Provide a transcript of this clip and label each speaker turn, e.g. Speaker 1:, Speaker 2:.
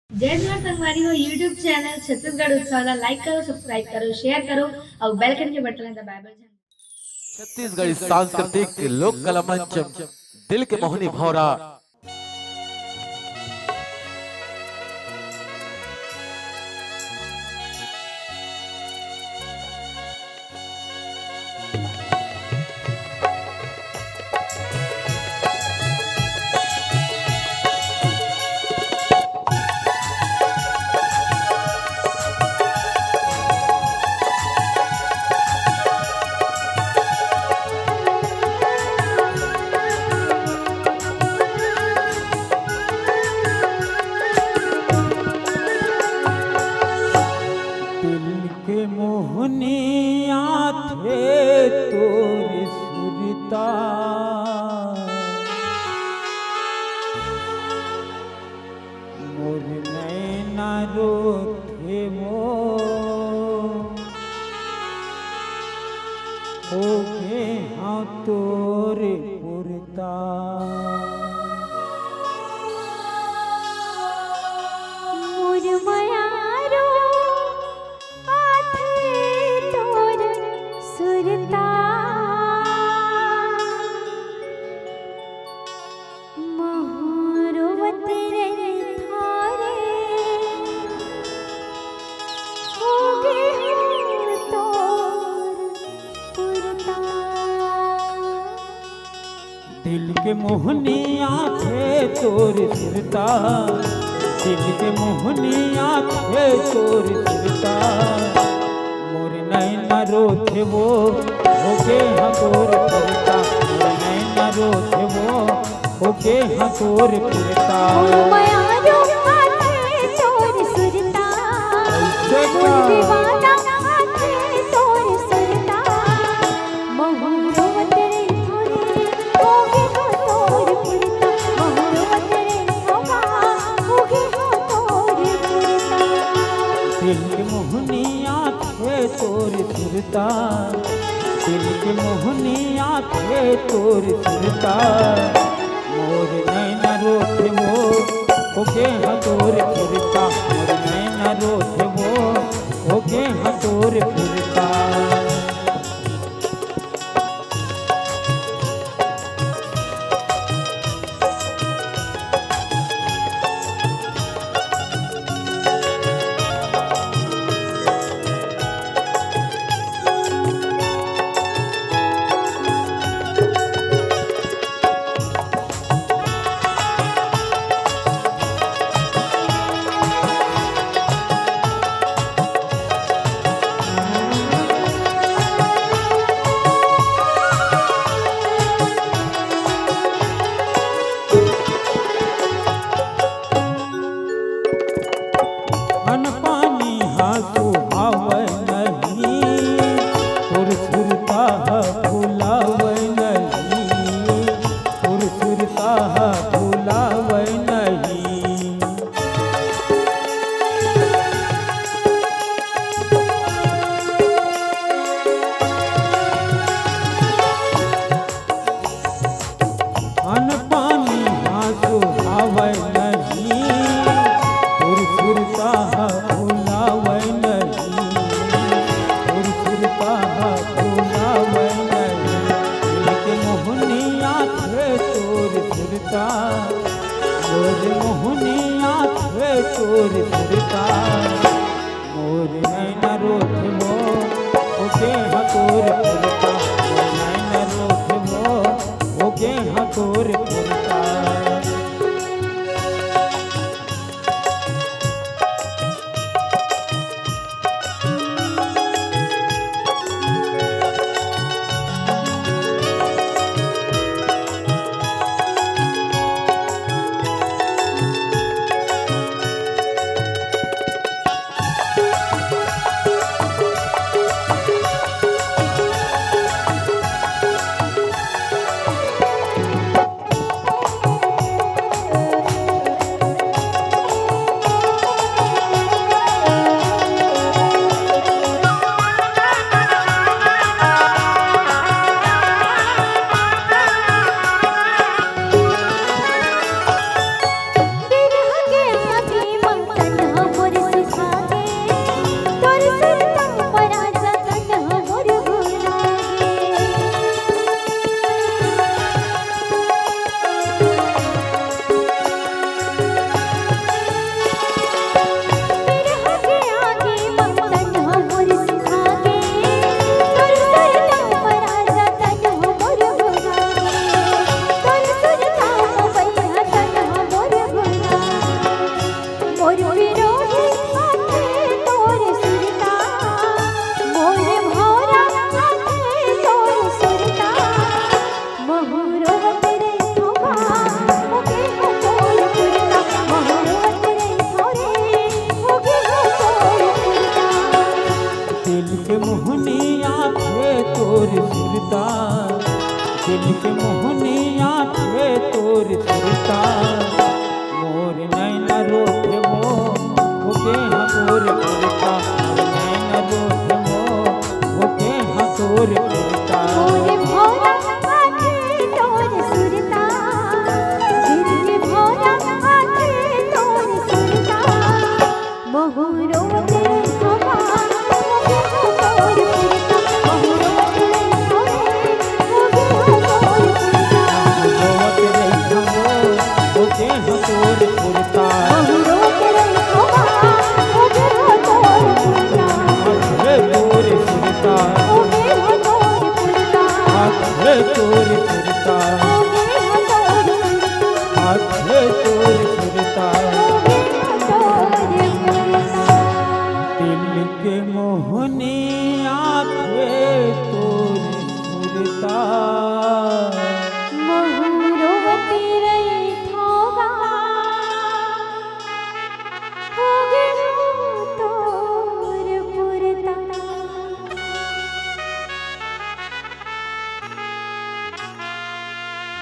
Speaker 1: जय जोहार संगवारी हो यूट्यूब चैनल छत्तीसगढ़ उत्सव लाइक करो सब्सक्राइब करो शेयर करो और बेल आइकन के बटन दबाए
Speaker 2: छत्तीसगढ़ी सांस्कृतिक लोक कला मंच दिल के मोहनी भौरा
Speaker 3: के मोहनिया थे तोर सुरता मोर नैना रोथे वो हो गे हाँ तोर पुरता दिल के मोहनिया थे तोर सुरता दिल के मोहनिया थे तोर सुरता मोर नैना रोथे वो होके हाँ तोर पुरता मोर नैना रोथे वो होके हाँ तोर पुरता दिल के मोहनिया थे तोर सुरता दिल के मोहनिया थे तोर सुरता मोर नैना रोथे वो होके हाँ तोर पुरता मोर नैना रोथे वो होके हाँ तोर पुरता मोर मोहनिया थे तोर सुरता मोर नैना रोथे वो होके हाँ तोर पुरता मोर नैना रोथे वो होके हाँ तोर पुरता